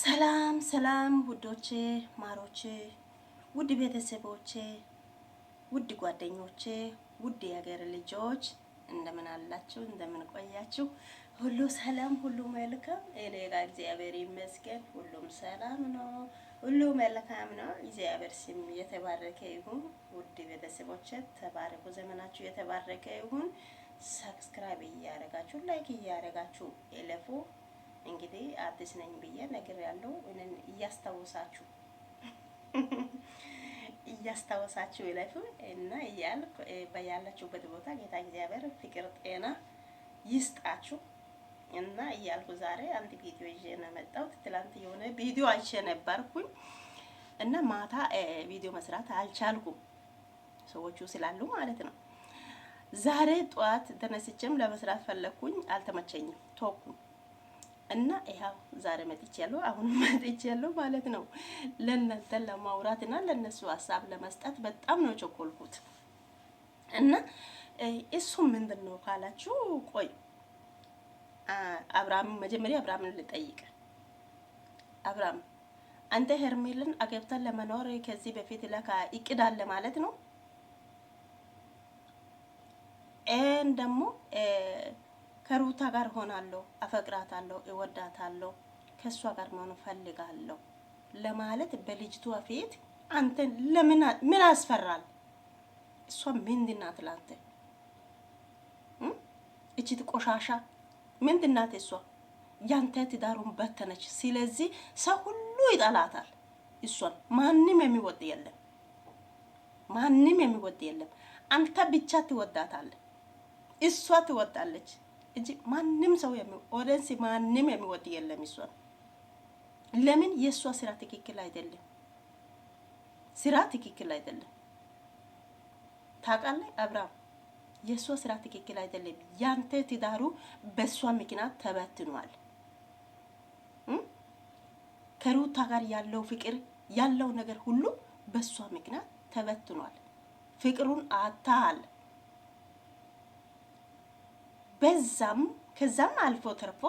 ሰላም ሰላም ውዶቼ ማሮቼ ውድ ቤተሰቦቼ ውድ ጓደኞቼ ውድ የሀገር ልጆች እንደምን አላችሁ? እንደምን ቆያችሁ? ሁሉ ሰላም ሁሉ መልካም። እኔ ጋር እግዚአብሔር ይመስገን ሁሉም ሰላም ነው፣ ሁሉ መልካም ነው። እግዚአብሔር ስም የተባረከ ይሁን። ውድ ቤተሰቦቼ ተባረኩ፣ ዘመናችሁ የተባረከ ይሁን። ሰብስክራይብ እያደረጋችሁ ላይክ እያደረጋችሁ እለፉ። እንግዲህ አዲስ ነኝ ብዬ ነገር ያለው እነን እያስታወሳችሁ ይለፉ እና እያልኩ በያላችሁበት ቦታ ጌታ እግዚአብሔር ፍቅር ጤና ይስጣችሁ እና እያልኩ ዛሬ አንድ ቪዲዮ ይዤ ነው የመጣሁት። ትላንት የሆነ ቪዲዮ አይቼ ነበርኩኝ እና ማታ ቪዲዮ መስራት አልቻልኩም፣ ሰዎቹ ስላሉ ማለት ነው። ዛሬ ጠዋት ተነስቼም ለመስራት ፈለኩኝ፣ አልተመቸኝም፣ ተውኩኝ እና ይሄው ዛሬ መጥቻለሁ። አሁን መጥቻለሁ ማለት ነው ለእናንተ ለማውራትና ለነሱ ሀሳብ ለመስጠት በጣም ነው ቸኮልኩት። እና እሱ ምንድነው ካላችሁ፣ ቆይ አብርሃም መጀመሪያ አብርሃምን ልጠይቅ። አብርሃም አንተ ሄርሜልን አገብተን ለመኖር ከዚህ በፊት ለካ እቅድ አለ ማለት ነው? ደግሞ ከሩታ ጋር ሆናለሁ፣ አፈቅራታለሁ፣ እወዳታለሁ፣ ከሷ ጋር መሆን ፈልጋለሁ ለማለት በልጅቷ ፊት አንተ ለምን ምን አስፈራል? እሷ ምንድን ናት ላንተ? እቺት ቆሻሻ ምንድን ናት እሷ? ያንተ ትዳሩን በተነች። ስለዚህ ሰው ሁሉ ይጠላታል እሷን። ማንም የሚወድ የለም፣ ማንም የሚወድ የለም። አንተ ብቻ ትወዳታለህ፣ እሷ ትወዳለች እንጂ ማንም ሰው ኦዲየንስ ማንም የሚወድ የለም እሷን። ለምን? የእሷ ስራ ትክክል አይደለም፣ ስራ ትክክል አይደለም። ታውቃለህ አብርሃም፣ የእሷ ስራ ትክክል አይደለም። ያንተ ትዳሩ በእሷ ምክንያት ተበትኗል። ከሩታ ጋር ያለው ፍቅር ያለው ነገር ሁሉ በእሷ ምክንያት ተበትኗል። ፍቅሩን አታል በዛም ከዛም አልፎ ተርፎ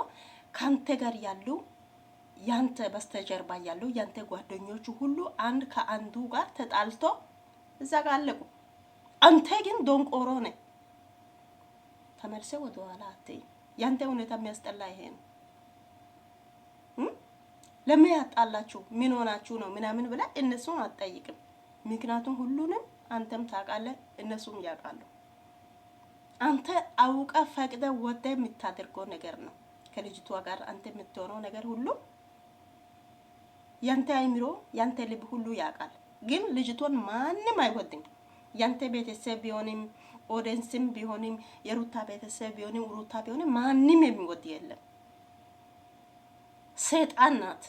ካንተ ጋር ያሉ ያንተ በስተጀርባ ያሉ ያንተ ጓደኞቹ ሁሉ አንድ ከአንዱ ጋር ተጣልቶ እዛ ጋር አለቁ። አንተ ግን ዶንቆሮ ነህ። ተመልሰህ ወደ ኋላ አትይ። ያንተ ሁኔታ የሚያስጠላ ይሄ ነው። ለምን ያጣላችሁ? ምን ሆናችሁ ነው ምናምን ብላ እነሱን አትጠይቅም። ምክንያቱም ሁሉንም አንተም ታውቃለህ፣ እነሱም ያውቃሉ። አንተ አውቃ ፈቅደ ወደ የምታደርገው ነገር ነው። ከልጅቷ ጋር አንተ የምትሆነው ነገር ሁሉ ያንተ አይምሮ ያንተ ልብ ሁሉ ያውቃል። ግን ልጅቷን ማንም አይወድም። ያንተ ቤተሰብ ቢሆንም ኦዲየንስም ቢሆንም የሩታ ቤተሰብ ቢሆንም ሩታ ቢሆንም ማንም የሚወድ የለም። ሰይጣን ናት፣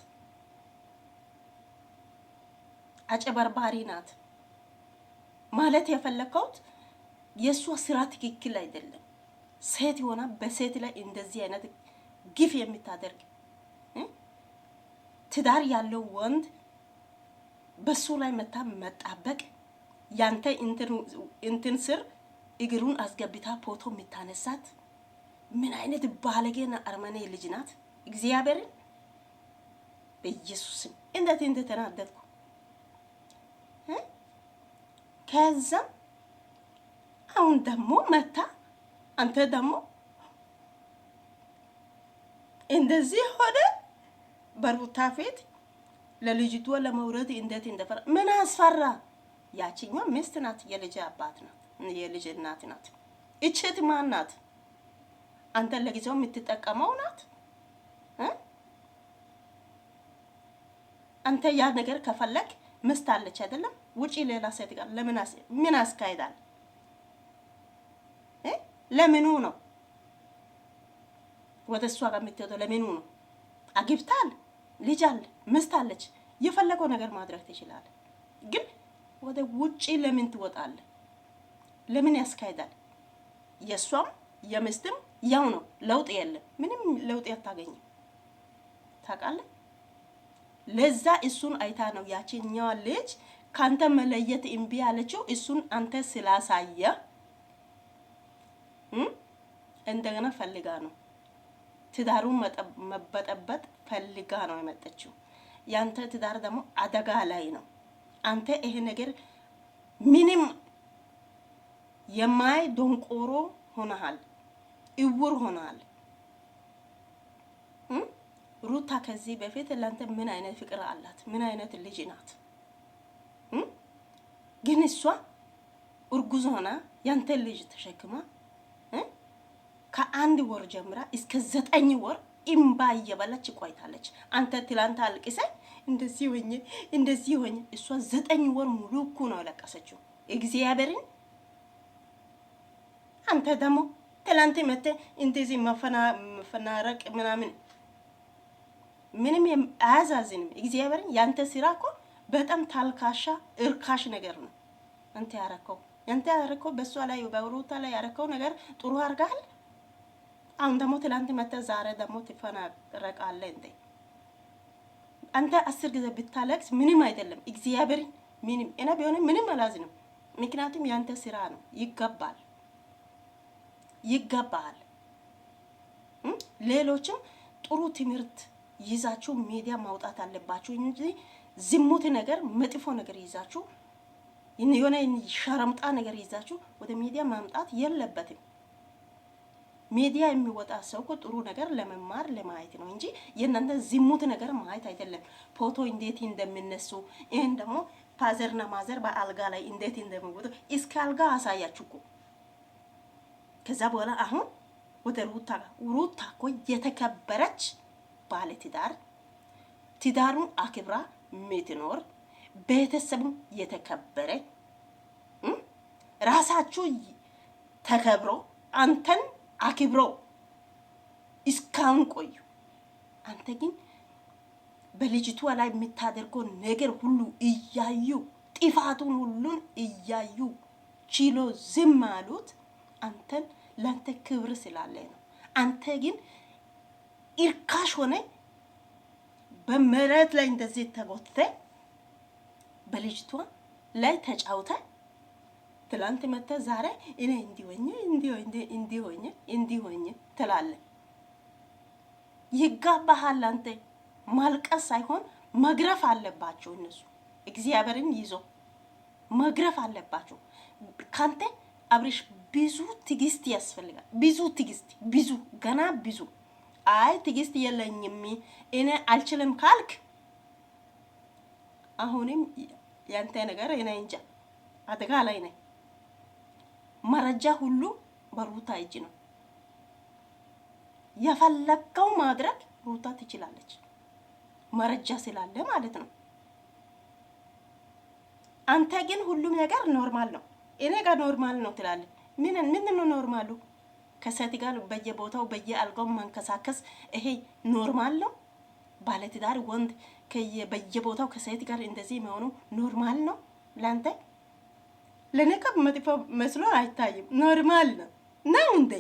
አጨበርባሪ ናት ማለት የፈለከውት የሷ ስራ ትክክል አይደለም። ሴት ሆና በሴት ላይ እንደዚህ አይነት ግፍ የምታደርግ ትዳር ያለው ወንድ በሱ ላይ መጣበቅ፣ ያንተ እንትን ስር እግሩን አስገብታ ፎቶ የምታነሳት ምን አይነት ባለጌና አርመኔ ልጅ ናት? እግዚአብሔርን በኢየሱስም እንዴት እንደተናደድኩ። ከዛም አሁን ደግሞ መታ አንተ ደግሞ እንደዚህ ሆነ በሩታ ፊት ለልጅቷ ለመውረድ እንዴት እንደፈራ። ምን አስፈራ? ያቺኛው ሚስት ናት፣ የልጅ አባት ናት፣ የልጅ እናት ናት። እቺት ማን ናት? አንተ ለጊዜው የምትጠቀመው ናት። አንተ ያ ነገር ከፈለክ ሚስት አለች አይደለም? ውጪ ሌላ ሴት ጋር ለምን ምን አስካይዳል? ለምኑ ነው ወደ እሷ ጋር የምትሄደው? ለምኑ ነው? አግብታል፣ ልጅ አለ፣ ሚስት አለች፣ የፈለገው ነገር ማድረግ ትችላለህ። ግን ወደ ውጪ ለምን ትወጣለህ? ለምን ያስካይዳል? የሷም የሚስትም ያው ነው፣ ለውጥ የለም። ምንም ለውጥ አታገኝም። ታውቃለህ? ለዛ እሱን አይታ ነው ያቺኛዋ ልጅ ካንተ መለየት እምቢ አለችው። እሱን አንተ ስላሳየ እንደገና ፈልጋ ነው ትዳሩን መበጠበጥ ፈልጋ ነው የመጣችው። ያንተ ትዳር ደግሞ አደጋ ላይ ነው። አንተ ይሄ ነገር ምንም የማይ ዶንቆሮ ሆነሃል፣ እውር ሆነሃል። ሩታ ከዚህ በፊት ለአንተ ምን አይነት ፍቅር አላት? ምን አይነት ልጅ ናት? ግን እሷ እርጉዝ ሆና ያንተ ልጅ ተሸክማ ከአንድ ወር ጀምራ እስከ 9 ወር እምባ እየበላች ቆይታለች። አንተ ትላንት አልቅሰ እንደዚህ ሆኜ እሷ 9 ወር ሙሉ እኮ ነው ያለቀሰችው እግዚአብሔርን። አንተ ደግሞ ትላንት መተ እንደዚህ መፈናረቅ ምንም አያዛዝንም። እግዚአብሔርን ያንተ ስራ እኮ በጣም ታልካሻ እርካሽ ነገር ነው። አንተ ያረከው በሷ ላይ በሩታ ላይ ያረከው ነገር ጥሩ አድርጋል። አሁን ደግሞ ትላንት መተ ዛሬ ደግሞ ትፈናረቃለህ እንዴ? አንተ 10 ጊዜ ብታለቅስ ምንም አይደለም። እግዚአብሔርን ምንም እና ቢሆን ምንም አላዝንም። ምክንያቱም ያንተ ስራ ነው። ይገባል። ሌሎችም ጥሩ ትምህርት ይዛችሁ ሚዲያ ማውጣት አለባችሁ እንጂ ዝሙት ነገር መጥፎ ነገር ይዛችሁ የሆነ ሸረምጣ ነገር ይዛችሁ ወደ ሚዲያ ማምጣት የለበትም። ሚዲያ የሚወጣ ሰው እኮ ጥሩ ነገር ለመማር ለማየት ነው እንጂ የእናንተ ዝሙት ነገር ማየት አይደለም። ፎቶ እንዴት እንደሚነሱ ይሄን ደግሞ ፋዘርና ማዘር በአልጋ ላይ እንዴት እንደሚወጡ እስከ አልጋ አሳያችሁ እኮ። ከዛ በኋላ አሁን ወደ ሩታ እኮ የተከበረች ባለ ትዳሩን አክብራ የምትኖር ቤተሰቡም የተከበረ ራሳችሁ ተከብሮ አንተን አክብሮ እስካሁን ቆዩ። አንተ ግን በልጅቷ ላይ የምታደርገው ነገር ሁሉ እያዩ ጥፋቱን ሁሉን እያዩ ችሎ ዝም አሉት። አንተን ለአንተ ክብር ስላለ ነው። አንተ ግን እርካሽ ሆነ በመሬት ላይ እንደዚህ ተጎትተ በልጅቷ ላይ ተጫውተ ትላንት መተ ዛሬ እኔ እንዲሆኝ ትላለህ። ይጋባሃል። አንተ ማልቀስ ሳይሆን መግረፍ አለባቸው። እነሱ እግዚአብሔርን ይዞ መግረፍ አለባቸው። ካንተ አብርሽ ብዙ ትዕግስት ያስፈልጋል። ብዙ ገና ብዙ አይ ትዕግስት የለኝም እኔ አልችልም ካልክ አሁንም ያንተ ነገር እኔ እንጃ አደጋ ላይ ነኝ። መረጃ ሁሉ በሩታ እጅ ነው። የፈለከው ማድረግ ሩታ ትችላለች፣ መረጃ ስላለ ማለት ነው። አንተ ግን ሁሉም ነገር ኖርማል ነው፣ እኔ ጋር ኖርማል ነው ትላለህ። ምን ነው ኖርማሉ? ከሴት ጋር በየቦታው በየአልጋው መንከሳከስ ይሄ ኖርማል ነው? ባለትዳር ወንድ በየቦታው ከሴት ጋር እንደዚህ መሆኑ ኖርማል ነው ላንተ? ለነካ መጥፎ መስሎ አይታይም። ኖርማል ነው እንዴ?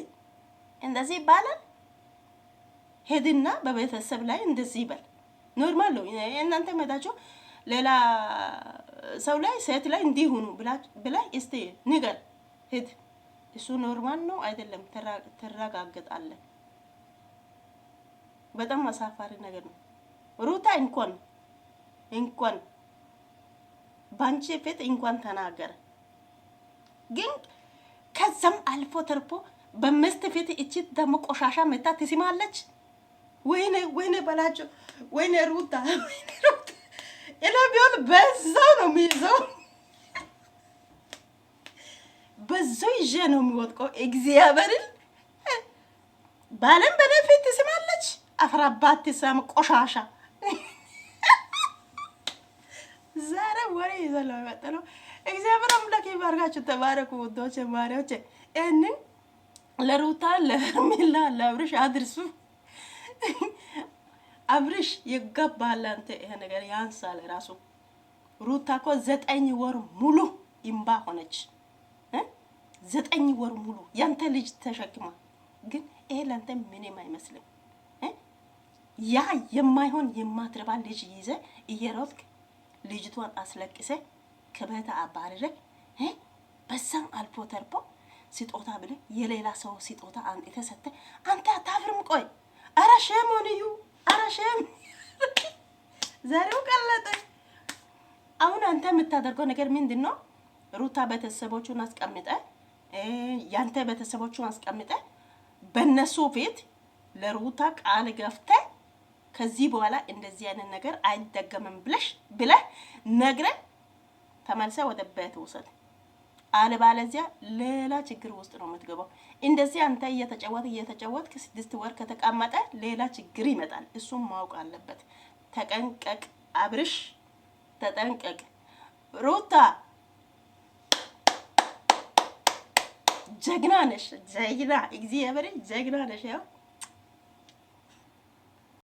እንደዚህ ይባላል? ሄድና በቤተሰብ ላይ እንደዚህ ይበል። ኖርማል ነው። እናንተ መታችሁ ሌላ ሰው ላይ ሴት ላይ እንዲሆኑ ብላ እስቲ ንገር ሄድ። እሱ ኖርማል ነው አይደለም? ተረጋግጣለህ። በጣም አሳፋሪ ነገር ነው። ሩታ እንኳን ባንቺ ፊት እንኳን ተናገረ። ግን ከዛም አልፎ ተርፎ በመስት ፊት እቺ ደግሞ ቆሻሻ መታ ትስማለች። ወይኔ በላቸው። ወይኔ ሩታ እኔ ቢሆን በዛው ነው የሚይዘው፣ በዛው ይዤ ነው የሚወድቀው። እግዚአብሔርን ባለም በኔ ፊት ትስማለች። አፍራባት ትሰማ ቆሻሻ። ዛሬ ወሬ ይዘለው የመጣነው እግዚአብሔር አምላክ ይባርካችሁ። ተባረኩ ውዶቼ ማሪያዎቼ። እንን ለሩታ ለሄርሜላ ለአብርሽ አድርሱ። አብርሽ ይገባል። አንተ ይሄ ነገር ያንሳል ራሱ። ሩታ እኮ 9 ወር ሙሉ እምባ ሆነች። 9 ወር ሙሉ ያንተ ልጅ ተሸክማ፣ ግን ይሄ ላንተ ምንም አይመስልም። ያ የማይሆን የማትረባ ልጅ ይዘ እየሮጥክ ልጅቷን አስለቅሰ ከቤት አባረረክ። በዛም አልፎ ተርፎ ስጦታ ብለ የሌላ ሰው ስጦታ አንተ ሰተ አንተ አታፍርም? ቆይ አረ ሸም ሆነዩ፣ አረ ሸም ዛሬው ቀለጠ። አሁን አንተ የምታደርገው ነገር ምንድነው? ሩታ ቤተሰቦቹን አስቀምጠ ያንተ ቤተሰቦቹን አስቀምጠ በእነሱ ፊት ለሩታ ቃል ገፍተ ከዚህ በኋላ እንደዚህ አይነት ነገር አይደገምም ብለህ ነግረህ ተመልሰህ ወደ ቤት ውሰድ። አለበለዚያ ሌላ ችግር ውስጥ ነው የምትገባው። እንደዚህ አንተ እየተጫወትክ 6 ወር ከተቀመጠ ሌላ ችግር ይመጣል። እሱም ማወቅ አለበት። ተጠንቀቅ አብርሽ፣ ተጠንቀቅ ሩታ። ጀግና ነሽ፣ ጀግና እግዚአብሔር ጀግና ነሽ። ያው